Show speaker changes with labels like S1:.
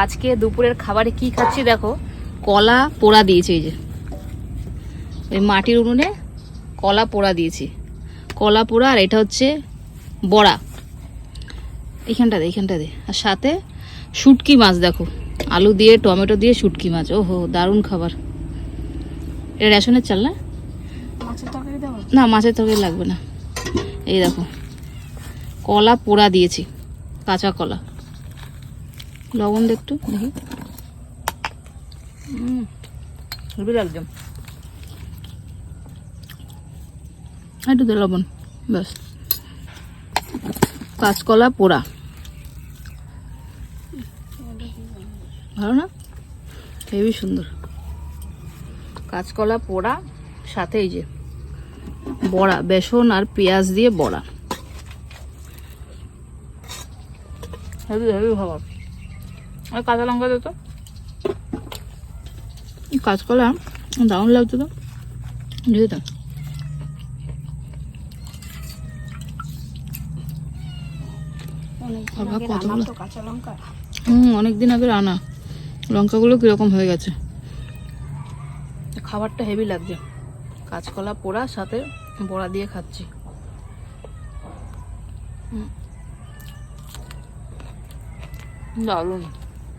S1: আজকে দুপুরের খাবারে কি খাচ্ছি দেখো, কলা পোড়া দিয়েছে। এই যে ওই মাটির উনুনে কলা পোড়া দিয়েছি, কলা পোড়া। আর এটা হচ্ছে বড়া, এইখানটা দে। আর সাথে শুটকি মাছ, দেখো আলু দিয়ে টমেটো দিয়ে শুটকি মাছ। ওহো দারুণ খাবার। এটা রেশনের চাল না? না মাছের তরকারি লাগবে না। এই দেখো কলা পোড়া দিয়েছি, কাঁচা কলা। লবণ দে একটু দেখি। হেবি লাগছে। একটু দে লবণ, ব্যাস। কাঁচকলা পোড়া ভালো না? হেবি সুন্দর। কাঁচকলা পোড়া, সাথে এই যে বড়া, বেসন আর পেঁয়াজ দিয়ে বড়া। হেবি হেবি খাবার। আর কাঁচা লঙ্কা দিত, কাঁচকলা দারুণ লাগতো তো, দিয়ে দাও। অনেকদিন আগে আনা লঙ্কাগুলো কিরকম হয়ে গেছে। খাবারটা হেভি লাগছে। কাঁচকলা পোড়া সাথে বড়া দিয়ে খাচ্ছি। দারুণ।